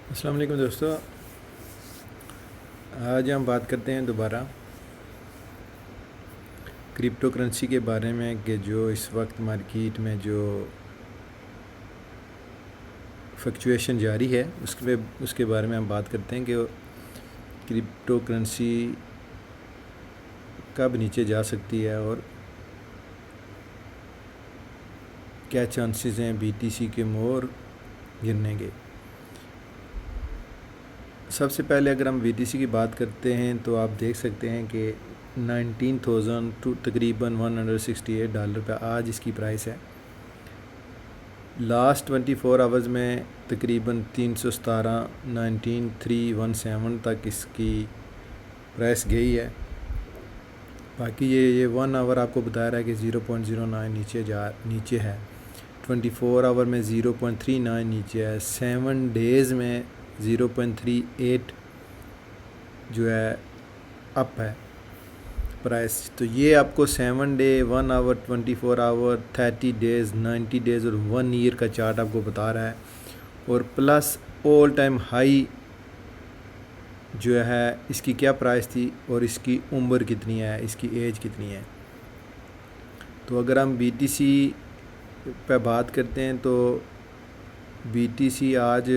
السلام علیکم دوستو، آج ہم بات کرتے ہیں دوبارہ کرپٹو کرنسی کے بارے میں کہ جو اس وقت مارکیٹ میں جو فلکچویشن جاری ہے اس کے بارے میں ہم بات کرتے ہیں کہ کرپٹو کرنسی کب نیچے جا سکتی ہے اور کیا چانسز ہیں بی ٹی سی کے مور گرنے کے۔ سب سے پہلے اگر ہم بی ٹی سی کی بات کرتے ہیں تو آپ دیکھ سکتے ہیں کہ 19,000 ٹو تقریباً $168 پہ آج اس کی پرائس ہے۔ لاسٹ 24 آورز میں تقریباً 317 19,317 تک اس کی پرائس گئی ہے۔ باقی یہ 1 آور آپ کو بتا رہا ہے کہ 0.09 نیچے ہے، 24 آور میں 0.39 نیچے ہے، 7 ڈیز میں 0.38 جو ہے اپ ہے پرائس۔ تو یہ آپ کو 7 ڈے 1 آور 24 آور 30 ڈیز 90 ڈیز اور 1 ایئر کا چارٹ آپ کو بتا رہا ہے، اور پلس آل ٹائم ہائی جو ہے اس کی کیا پرائس تھی اور اس کی عمر کتنی ہے، اس کی ایج کتنی ہے۔ تو اگر ہم بی ٹی سی پہ بات کرتے ہیں تو بی ٹی سی آج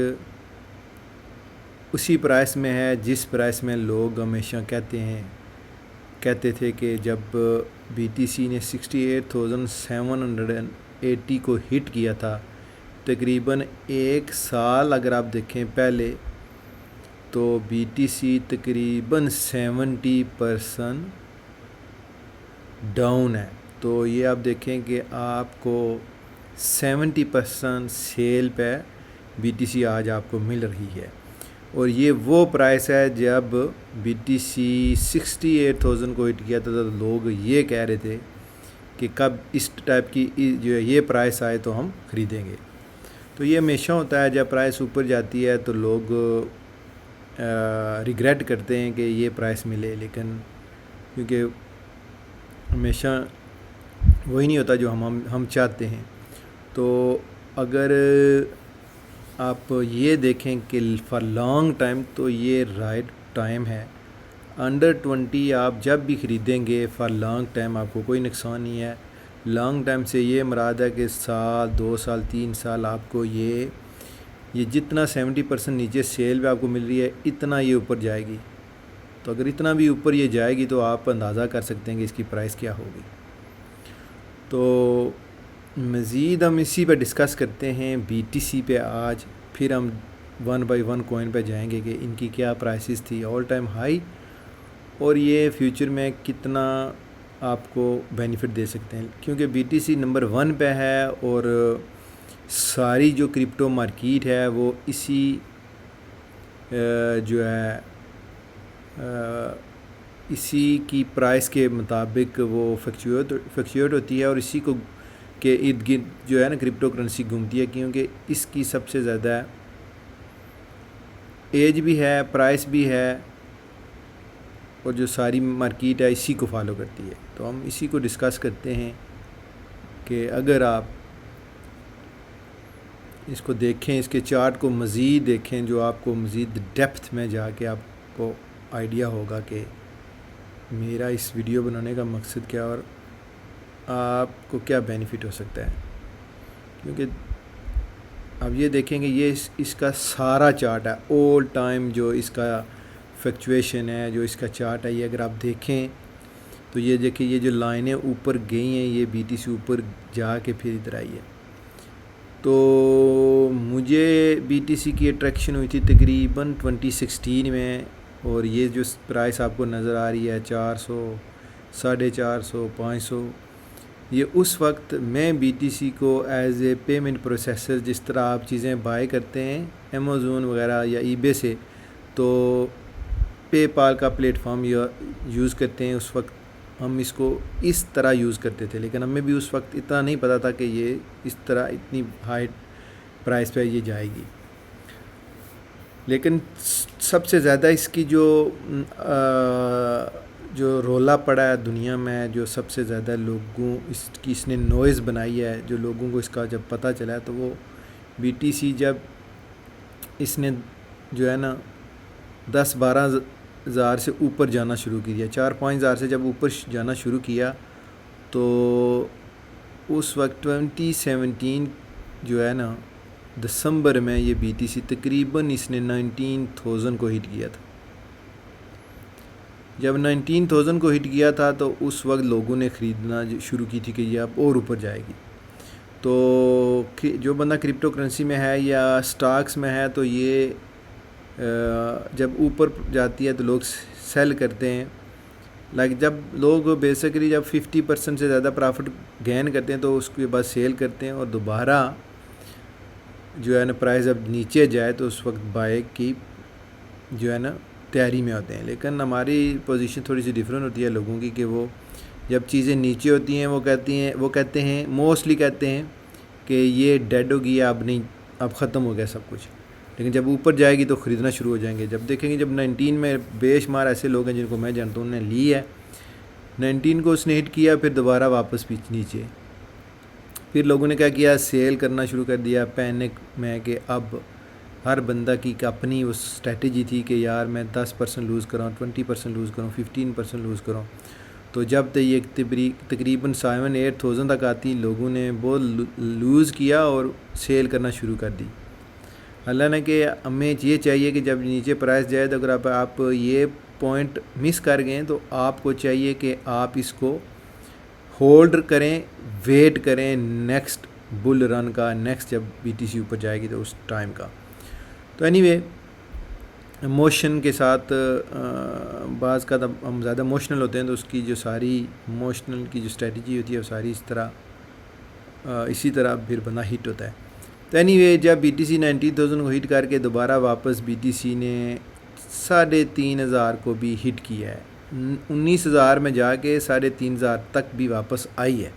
اسی پرائس میں ہے جس پرائس میں لوگ ہمیشہ کہتے تھے کہ جب بی ٹی سی نے 68,780 کو ہٹ کیا تھا، تقریباً 1 سال اگر آپ دیکھیں پہلے تو بی ٹی سی تقریباً 70% ڈاؤن ہے۔ تو یہ آپ دیکھیں کہ آپ کو 70% سیل پہ بی ٹی سی آج آپ کو مل رہی ہے، اور یہ وہ پرائس ہے جب بی ٹی سی 68,000 کو ہٹ کیا تھا تو لوگ یہ کہہ رہے تھے کہ کب اس ٹائپ کی جو ہے یہ پرائس آئے تو ہم خریدیں گے۔ تو یہ ہمیشہ ہوتا ہے، جب پرائس اوپر جاتی ہے تو لوگ ریگریٹ کرتے ہیں کہ یہ پرائس ملے، لیکن کیونکہ ہمیشہ وہی نہیں ہوتا جو ہم چاہتے ہیں۔ تو اگر آپ یہ دیکھیں کہ فار لانگ ٹائم تو یہ رائٹ ٹائم ہے۔ انڈر 20 آپ جب بھی خریدیں گے فار لانگ ٹائم آپ کو کوئی نقصان نہیں ہے۔ لانگ ٹائم سے یہ مراد ہے کہ سال 2 سال 3 سال آپ کو یہ جتنا 70% نیچے سیل پہ آپ کو مل رہی ہے اتنا یہ اوپر جائے گی۔ تو اگر اتنا بھی اوپر یہ جائے گی تو آپ اندازہ کر سکتے ہیں کہ اس کی پرائس کیا ہوگی۔ تو مزید ہم اسی پہ ڈسکس کرتے ہیں بی ٹی سی پہ آج، پھر ہم 1 بائی 1 کوائن پہ جائیں گے کہ ان کی کیا پرائسز تھی آل ٹائم ہائی، اور یہ فیوچر میں کتنا آپ کو بینیفٹ دے سکتے ہیں، کیونکہ بی ٹی سی نمبر 1 پہ ہے اور ساری جو کرپٹو مارکیٹ ہے وہ اسی جو ہے اسی کی پرائس کے مطابق وہ فلکچویٹ ہوتی ہے، اور اسی کو کے ارد گرد جو ہے نا کرپٹو کرنسی گھومتی ہے، کیونکہ اس کی سب سے زیادہ ایج بھی ہے، پرائس بھی ہے، اور جو ساری مارکیٹ ہے اسی کو فالو کرتی ہے۔ تو ہم اسی کو ڈسکس کرتے ہیں کہ اگر آپ اس کو دیکھیں، اس کے چارٹ کو مزید دیکھیں، جو آپ کو مزید ڈیپتھ میں جا کے آپ کو آئیڈیا ہوگا کہ میرا اس ویڈیو بنانے کا مقصد کیا اور آپ کو کیا بینیفٹ ہو سکتا ہے۔ کیونکہ اب یہ دیکھیں گے یہ اس کا سارا چارٹ ہے، آل ٹائم جو اس کا فلکچویشن ہے، جو اس کا چارٹ ہے، یہ اگر آپ دیکھیں تو یہ دیکھیں یہ جو لائنیں اوپر گئی ہیں یہ بی ٹی سی اوپر جا کے پھر ادھر آئی ہے۔ تو مجھے بی ٹی سی کی اٹریکشن ہوئی تھی تقریباً 2016 میں، اور یہ جو پرائس آپ کو نظر آ رہی ہے 400 450 500، یہ اس وقت میں بی ٹی سی کو ایز اے پیمنٹ پروسیسر، جس طرح آپ چیزیں بائی کرتے ہیں امیزون وغیرہ یا ای بے سے، تو پے پال کا پلیٹ فارم یوز کرتے ہیں، اس وقت ہم اس کو اس طرح یوز کرتے تھے، لیکن ہمیں بھی اس وقت اتنا نہیں پتہ تھا کہ یہ اس طرح اتنی ہائی پرائس پہ یہ جائے گی۔ لیکن سب سے زیادہ اس کی جو رولا پڑا ہے دنیا میں، جو سب سے زیادہ لوگوں اس نے نوائز بنائی ہے، جو لوگوں کو اس کا جب پتہ چلا ہے، تو وہ بی ٹی سی جب اس نے جو ہے نا 10-12 ہزار سے اوپر جانا شروع کیا، 4-5 ہزار سے جب اوپر جانا شروع کیا تو اس وقت 2017 جو ہے نا دسمبر میں یہ بی ٹی سی تقریباً اس نے 19,000 کو ہٹ کیا تھا۔ جب 19,000 کو ہٹ کیا تھا تو اس وقت لوگوں نے خریدنا شروع کی تھی کہ یہ اب اور اوپر جائے گی۔ تو جو بندہ کرپٹو کرنسی میں ہے یا سٹاکس میں ہے تو یہ جب اوپر جاتی ہے تو لوگ سیل کرتے ہیں، جب لوگ بیسیکلی جب 50% سے زیادہ پرافٹ گین کرتے ہیں تو اس کے بعد سیل کرتے ہیں، اور دوبارہ جو ہے نا پرائز اب نیچے جائے تو اس وقت بائی کی جو ہے نا تیاری میں ہوتے ہیں۔ لیکن ہماری پوزیشن تھوڑی سی ڈیفرنٹ ہوتی ہے لوگوں کی، کہ وہ جب چیزیں نیچے ہوتی ہیں وہ کہتے ہیں موسٹلی کہتے ہیں کہ یہ ڈیڈ ہو گیا، اب نہیں، اب ختم ہو گیا سب کچھ، لیکن جب اوپر جائے گی تو خریدنا شروع ہو جائیں گے۔ جب دیکھیں گے جب 19 میں بے شمار ایسے لوگ ہیں جن کو میں جانتا ہوں انہوں نے لی ہے، 19 کو اس نے ہٹ کیا، پھر دوبارہ واپس نیچے، پھر لوگوں نے کیا کیا، سیل کرنا شروع کر دیا پینک میں، کہ اب ہر بندہ کی اپنی وہ اسٹریٹجی تھی کہ یار میں 10% لوز کراؤں، 20% لوز کروں، 15% لوز کروں۔ تو جب تک یہ تقریباً 7-8,000 تک آتی، لوگوں نے بہت لوز کیا اور سیل کرنا شروع کر دی۔ اللہ نے کہ ہمیں یہ چاہیے کہ جب نیچے پرائس جائے تو اگر آپ یہ پوائنٹ مس کر گئے تو آپ کو چاہیے کہ آپ اس کو ہولڈ کریں، ویٹ کریں نیکسٹ بل رن کا، نیکسٹ جب بی ٹی سی اوپر جائے گی تو اس ٹائم کا۔ تو اینی وے موشن کے ساتھ بعض کا ہم زیادہ موشنل ہوتے ہیں تو اس کی جو ساری موشنل کی جو اسٹریٹجی ہوتی ہے وہ ساری اسی طرح پھر بندہ ہٹ ہوتا ہے۔ تو اینی وے جب بی ٹی سی 19,000 کو ہٹ کر کے دوبارہ واپس بی ٹی سی نے 3,500 کو بھی ہٹ کیا ہے، 19,000 میں جا کے 3,500 تک بھی واپس آئی ہے،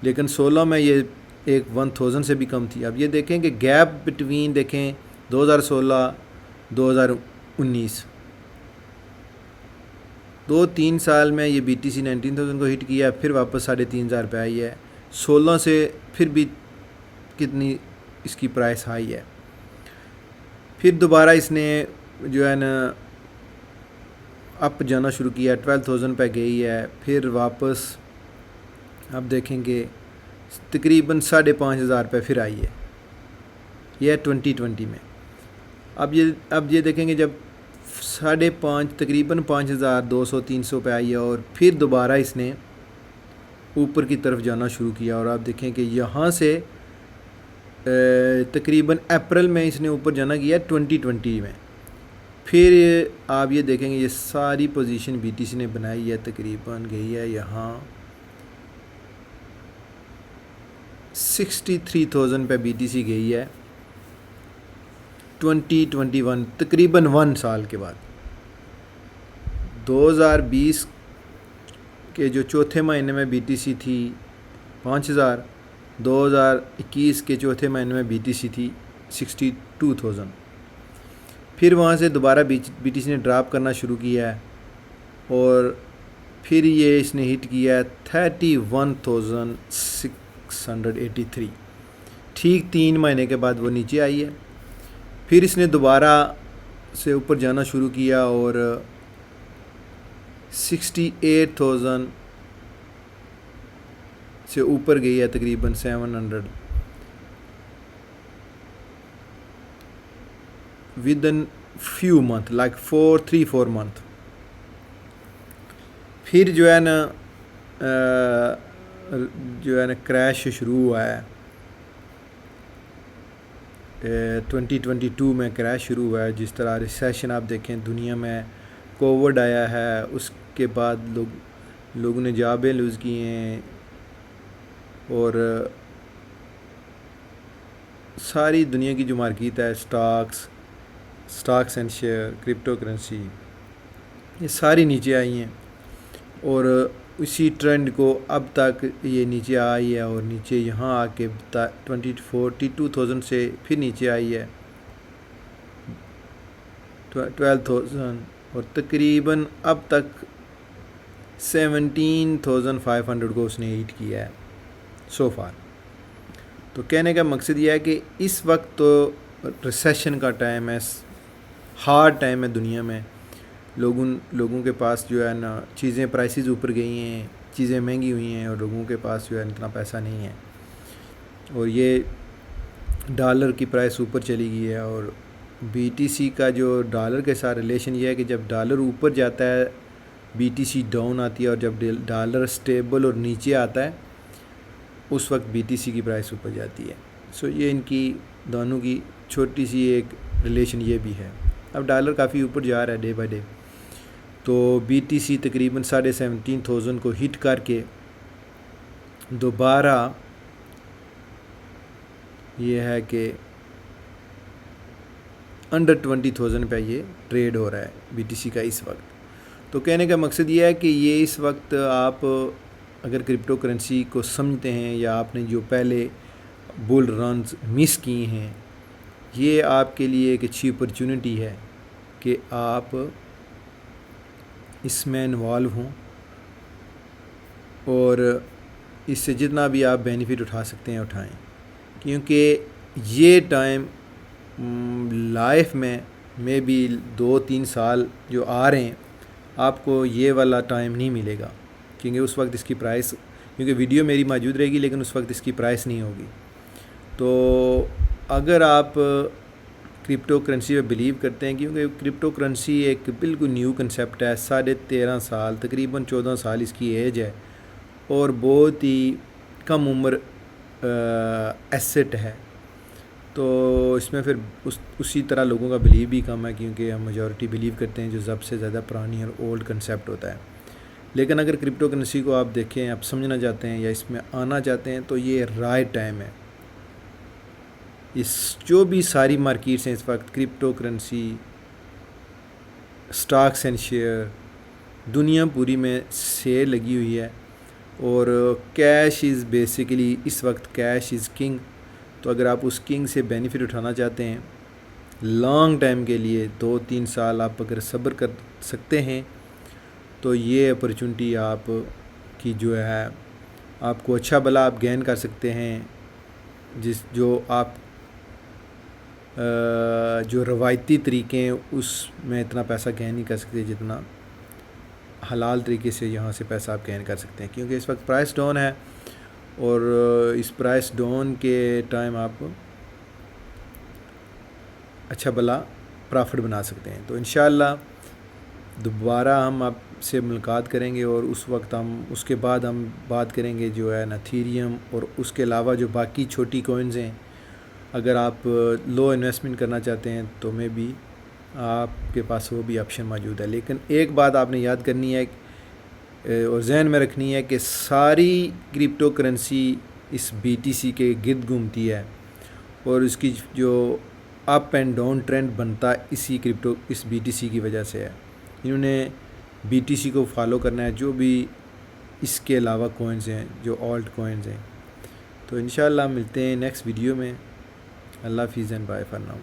لیکن 16 میں یہ ایک 1,000 سے بھی کم تھی۔ اب یہ دیکھیں کہ گیپ بٹوین دیکھیں 2016-2019 2-3 سال میں یہ بی ٹی سی 19,000 کو ہٹ کیا، پھر واپس 3,500 پہ آئی ہے، 16 سے پھر بھی کتنی اس کی پرائس ہائی ہے، پھر دوبارہ اس نے جو ہے نا اپ جانا شروع کیا، 12,000 پہ گئی ہے، پھر واپس اب دیکھیں گے تقریباً 5,500 پہ پھر آئی ہے، یہ 2020 میں۔ اب یہ دیکھیں گے جب 5,500 تقریباً 5,200-300 پہ آئی ہے، اور پھر دوبارہ اس نے اوپر کی طرف جانا شروع کیا، اور آپ دیکھیں کہ یہاں سے تقریباً اپریل میں اس نے اوپر جانا کیا 2020 میں، پھر آپ یہ دیکھیں گے یہ ساری پوزیشن بی ٹی سی نے بنائی ہے، تقریباً گئی ہے یہاں 63,000 پہ بی ٹی سی گئی ہے 2021 تقریباً 1 سال کے بعد۔ 2020 کے جو چوتھے مہینے میں بی ٹی سی تھی 5,000، 2021 کے چوتھے مہینے میں بی ٹی سی تھی 62,000، پھر وہاں سے دوبارہ بی ٹی سی نے ڈراپ کرنا شروع کیا ہے، اور پھر یہ اس نے ہٹ کیا ہے 31,683، ٹھیک 3 مہینے کے بعد وہ نیچے آئی ہے، پھر اس نے دوبارہ سے اوپر جانا شروع کیا اور 68,000 سے اوپر گئی ہے تقریباً 700 within few month like 3-4 month۔ پھر جو ہے نا کریش شروع ہوا ہے 2022 میں، کریش شروع ہوا ہے، جس طرح ریسیشن آپ دیکھیں دنیا میں، کووڈ آیا ہے، اس کے بعد لوگوں نے جابیں لوز کی ہیں، اور ساری دنیا کی جو مارکیٹ ہے Stokes and share, crypto currency, یہ ساری نیچے آئی ہیں، اور اسی ٹرینڈ کو اب تک یہ نیچے آئی ہے، اور نیچے یہاں آ کے 42,000 سے پھر نیچے آئی ہے 12,000، اور تقریباً اب تک 17,500 کو اس نے ہٹ کیا ہے سو فار۔ تو کہنے کا مقصد یہ ہے کہ اس وقت تو ریسیشن کا ٹائم ہے، ہارڈ ٹائم ہے دنیا میں. لوگوں کے پاس جو ہے نا چیزیں پرائسز اوپر گئی ہیں, چیزیں مہنگی ہوئی ہیں, اور لوگوں کے پاس جو ہے اتنا پیسہ نہیں ہے, اور یہ ڈالر کی پرائس اوپر چلی گئی ہے. اور بی ٹی سی کا جو ڈالر کے ساتھ ریلیشن یہ ہے کہ جب ڈالر اوپر جاتا ہے بی ٹی سی ڈاؤن آتی ہے, اور جب ڈالر سٹیبل اور نیچے آتا ہے اس وقت بی ٹی سی کی پرائس اوپر جاتی ہے. سو یہ ان کی دونوں کی چھوٹی سی ایک ریلیشن یہ بھی ہے. اب ڈالر کافی اوپر جا رہا ہے ڈے بائی ڈے, تو بی ٹی سی تقریباً 17,500 کو ہٹ کر کے دوبارہ یہ ہے کہ انڈر 20,000 پہ یہ ٹریڈ ہو رہا ہے بی ٹی سی کا اس وقت. تو کہنے کا مقصد یہ ہے کہ یہ اس وقت آپ اگر کرپٹو کرنسی کو سمجھتے ہیں, یا آپ نے جو پہلے بل رنز مس کیے ہیں, یہ آپ کے لیے ایک اچھی اپرچونٹی ہے کہ آپ اس میں انوالو ہوں, اور اس سے جتنا بھی آپ بینیفٹ اٹھا سکتے ہیں اٹھائیں, کیونکہ یہ ٹائم لائف میں بھی 2-3 سال جو آ رہے ہیں آپ کو یہ والا ٹائم نہیں ملے گا, کیونکہ اس وقت اس کی پرائس, کیونکہ ویڈیو میری موجود رہے گی لیکن اس وقت اس کی پرائس نہیں ہوگی. تو اگر آپ کرپٹو کرنسی پہ بلیو کرتے ہیں, کیونکہ کرپٹو کرنسی ایک بالکل نیو کنسیپٹ ہے, 13.5 سال تقریباً 14 سال اس کی ایج ہے, اور بہت ہی کم عمر ایسٹ ہے. تو اس میں پھر اسی طرح لوگوں کا بلیو بھی کم ہے, کیونکہ ہم میجورٹی بلیو کرتے ہیں جو سب سے زیادہ پرانی اور اولڈ کنسیپٹ ہوتا ہے. لیکن اگر کرپٹو کرنسی کو آپ دیکھیں, آپ سمجھنا چاہتے ہیں یا اس میں آنا چاہتے ہیں, تو یہ رائٹ ٹائم ہے. اس جو بھی ساری مارکیٹس ہیں اس وقت, crypto currency, Stokes and share, دنیا پوری میں سیل لگی ہوئی ہے, اور کیش از بیسیکلی اس وقت کیش از کنگ. تو اگر آپ اس کنگ سے بینیفٹ اٹھانا چاہتے ہیں لانگ ٹائم کے لیے, 2-3 سال آپ اگر صبر کر سکتے ہیں, تو یہ اپرچونٹی آپ کی جو ہے آپ کو اچھا بھلا آپ گین کر سکتے ہیں. جو آپ جو روایتی طریقے ہیں اس میں اتنا پیسہ گین نہیں کر سکتے جتنا حلال طریقے سے یہاں سے پیسہ آپ گین کر سکتے ہیں, کیونکہ اس وقت پرائس ڈاؤن ہے, اور اس پرائس ڈاؤن کے ٹائم آپ اچھا بھلا پرافٹ بنا سکتے ہیں. تو انشاءاللہ دوبارہ ہم آپ سے ملاقات کریں گے, اور اس وقت اس کے بعد ہم بات کریں گے جو ہے ایتھیریم, اور اس کے علاوہ جو باقی چھوٹی کوئنز ہیں. اگر آپ لو انویسٹمنٹ کرنا چاہتے ہیں تو میں بھی آپ کے پاس وہ بھی آپشن موجود ہے. لیکن ایک بات آپ نے یاد کرنی ہے اور ذہن میں رکھنی ہے کہ ساری کرپٹو کرنسی اس بی ٹی سی کے گرد گھومتی ہے, اور اس کی جو اپ اینڈ ڈاؤن ٹرینڈ بنتا اس بی ٹی سی کی وجہ سے ہے. انہوں نے بی ٹی سی کو فالو کرنا ہے, جو بھی اس کے علاوہ کوئنز ہیں, جو آلٹ کوئنز ہیں. تو انشاءاللہ ملتے ہیں نیکسٹ ویڈیو میں. اللہ حافظ اینڈ بائے فار ناؤ.